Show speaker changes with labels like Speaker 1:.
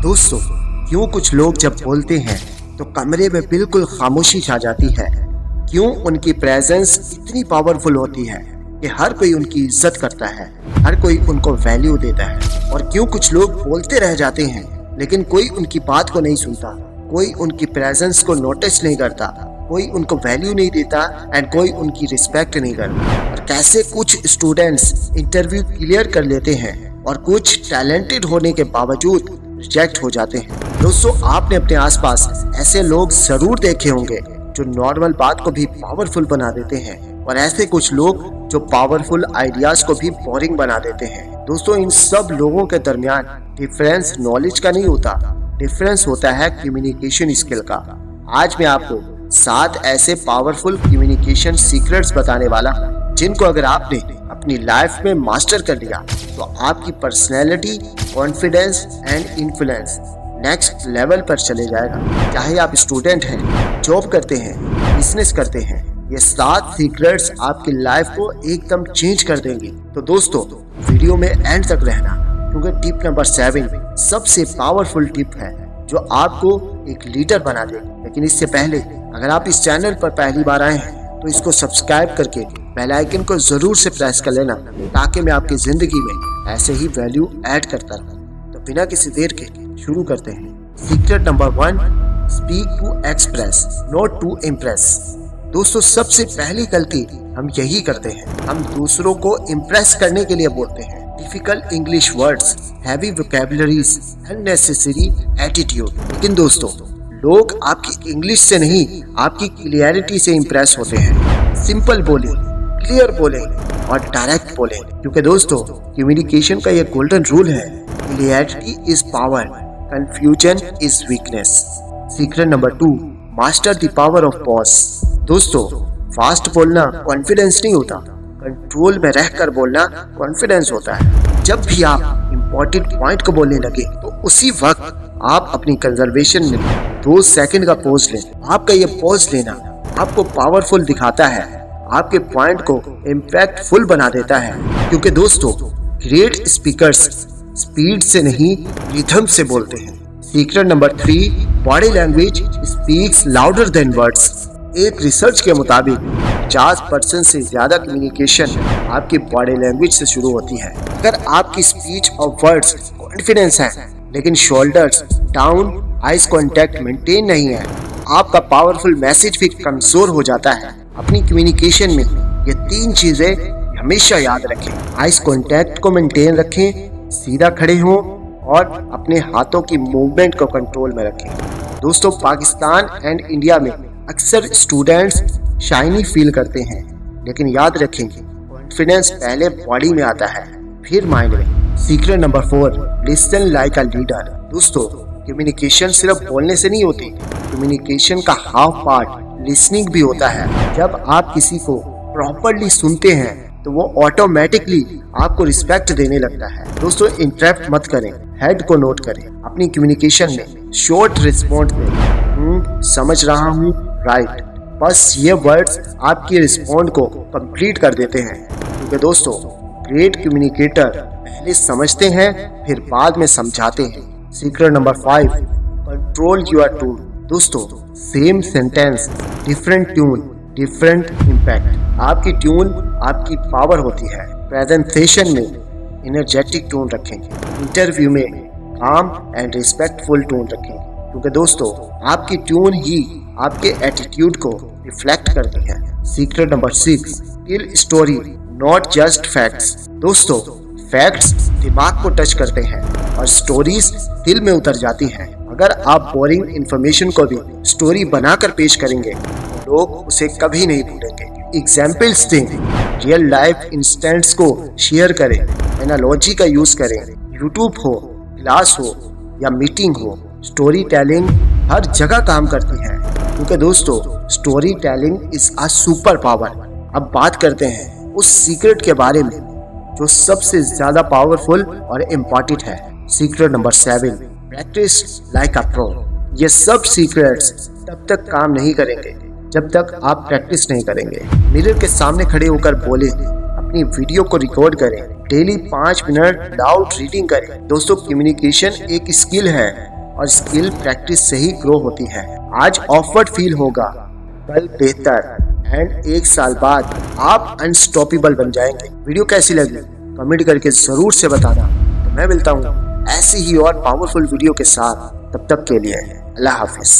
Speaker 1: दोस्तों, क्यों कुछ लोग जब बोलते हैं तो कमरे में बिल्कुल खामोशी छा जाती है? क्यों उनकी प्रेजेंस इतनी पावरफुल होती है कि हर कोई उनकी इज्जत करता है, हर कोई उनको वैल्यू देता है? और क्यों कुछ लोग बोलते रह जाते हैं लेकिन कोई उनकी बात को नहीं सुनता, कोई उनकी प्रेजेंस को नोटिस नहीं करता, कोई उनको वैल्यू नहीं देता एंड कोई उनकी रिस्पेक्ट नहीं करता? और कैसे कुछ स्टूडेंट्स इंटरव्यू क्लियर कर लेते हैं और कुछ टैलेंटेड होने के बावजूद रिजेक्ट हो जाते हैं? दोस्तों, आपने अपने आसपास ऐसे लोग जरूर देखे होंगे जो नॉर्मल बात को भी पावरफुल बना देते हैं और ऐसे कुछ लोग जो पावरफुल आइडियाज को भी बोरिंग बना देते हैं। दोस्तों, इन सब लोगों के दरमियान डिफरेंस नॉलेज का नहीं होता, डिफरेंस होता है कम्युनिकेशन स्किल का। आज मैं आपको 7 ऐसे पावरफुल कम्युनिकेशन सीक्रेट्स बताने वाला हूं जिनको अगर आपने अपनी लाइफ में मास्टर कर लिया तो आपकी personality, confidence and influence next level पर चले जाएगा। चाहे आप स्टूडेंट हैं, जॉब करते हैं, बिजनेस करते हैं, ये 7 सीक्रेट्स आपकी लाइफ को एकदम चेंज कर देंगे। तो दोस्तों, वीडियो में एंड तक रहना, क्योंकि टिप नंबर 7 सबसे पावरफुल टिप है जो आपको एक लीडर बना देगा। लेकिन इससे पहले अगर आप इस चैनल पर पहली बार आए हैं तो इसको सब्सक्राइब करके बेल आइकन को जरूर से प्रेस कर लेना, ताकि मैं आपकी जिंदगी में ऐसे ही वैल्यू ऐड करता रहूं। तो बिना किसी देर के शुरू करते हैं। Secret number 1, speak to express not to impress. दोस्तों, सबसे पहली गलती हम यही करते हैं, हम दूसरों को इम्प्रेस करने के लिए बोलते हैं। Difficult English words, heavy vocabularies, unnecessary attitude. लेकिन दोस्तों, लोग आपकी इंग्लिश से नहीं, आपकी क्लियरिटी से इम्प्रेस होते हैं। सिंपल बोले, क्लियर बोले और डायरेक्ट बोले, क्योंकि दोस्तों कम्युनिकेशन का ये गोल्डन रूल है, clarity is power, confusion is weakness. Secret number 2, master the power of pause. दोस्तों, फास्ट बोलना कॉन्फिडेंस नहीं होता, कंट्रोल में रहकर बोलना कॉन्फिडेंस होता है। जब भी आप इम्पोर्टेंट पॉइंट को बोलने लगे तो उसी वक्त आप अपनी कंजर्वेशन में 2 सेकंड का पॉज लें। आपका ये पॉज लेना आपको पावरफुल दिखाता है, आपके पॉइंट को इम्पैक्टफुल बना देता है। क्योंकि दोस्तों, ग्रेट स्पीकर्स स्पीड से नहीं, रिथम से बोलते हैं। Secret number 3, body language speaks louder than words. एक रिसर्च के मुताबिक 50% से ज्यादा कम्युनिकेशन आपकी बॉडी लैंग्वेज से शुरू होती है। अगर आपकी स्पीच और वर्ड्स कॉन्फिडेंस है लेकिन shoulders down, eyes contact maintain नहीं है, आपका पावरफुल मैसेज भी कमजोर हो जाता है। अपनी कम्युनिकेशन में ये 3 चीजें हमेशा याद रखें। आइज कांटेक्ट को मेंटेन रखें, सीधा खड़े हों और अपने हाथों की मूवमेंट को कंट्रोल में रखें। दोस्तों, पाकिस्तान एंड इंडिया में अक्सर स्टूडेंट्स शाइनी फील करते हैं, लेकिन याद रखें कॉन्फिडेंस पहले बॉडी में आता है, फिर माइंड में। Secret number 4, listen like a leader. दोस्तों, कम्युनिकेशन सिर्फ बोलने से नहीं होती, कम्युनिकेशन का हाफ पार्ट लिसनिंग भी होता है। जब आप किसी को प्रॉपर्ली सुनते हैं तो वो ऑटोमेटिकली आपको रिस्पेक्ट देने लगता है। दोस्तों, इंटरप्ट मत करें, हेड को नोट करें। अपनी कम्युनिकेशन में शॉर्ट रिस्पॉन्स दें, समझ रहा हूँ, राइट। बस ये वर्ड्स आपकी रिस्पॉन्ड को कंप्लीट कर देते हैं। क्योंकि दोस्तों, ग्रेट कम्युनिकेटर पहले समझते हैं फिर बाद में समझाते हैं। Secret number 5, control your tune. दोस्तों, same sentence, different tune, different impact. आपकी ट्यून आपकी पावर होती है। प्रेजेंटेशन में एनर्जेटिक टोन रखेंगे, इंटरव्यू में काम एंड रिस्पेक्टफुल टोन रखेंगे, क्योंकि दोस्तों आपकी ट्यून ही आपके एटीट्यूड को रिफ्लेक्ट करती है। Secret number 6, tell story not just facts. दोस्तों, फैक्ट्स दिमाग को टच करते हैं और स्टोरीज दिल में उतर जाती हैं। अगर आप बोरिंग इंफॉर्मेशन को भी स्टोरी बनाकर पेश करेंगे तो लोग उसे कभी नहीं भूलेंगे। एग्जाम्पल्स दें, रियल लाइफ इंस्टेंट्स को शेयर करें, एनालॉजी का यूज करें। यूट्यूब हो, क्लास हो या मीटिंग हो, स्टोरी टेलिंग हर जगह काम करती है, क्योंकि दोस्तों story telling is a super power. अब बात करते हैं उस सीक्रेट के बारे में जो सबसे ज्यादा पावरफुल और इम्पोर्टेंट है। Secret number 7, practice like a pro. ये सब सीक्रेट्स तब तक काम नहीं करेंगे जब तक आप प्रैक्टिस नहीं करेंगे। मिरर के सामने खड़े होकर बोले, अपनी वीडियो को रिकॉर्ड करें, डेली 5 मिनट लाउड रीडिंग करें। दोस्तों, कम्युनिकेशन एक स्किल है और स्किल प्रैक्टिस से ही ग्रो होती है। आज ऑकवर्ड फील होगा, कल बेहतर, एंड 1 साल बाद आप अनस्टॉपेबल बन जाएंगे। वीडियो कैसी लगी कमेंट करके जरूर से बताना। तो मैं मिलता हूँ ऐसी ही और पावरफुल वीडियो के साथ, तब तक के लिए अल्लाह हाफिज।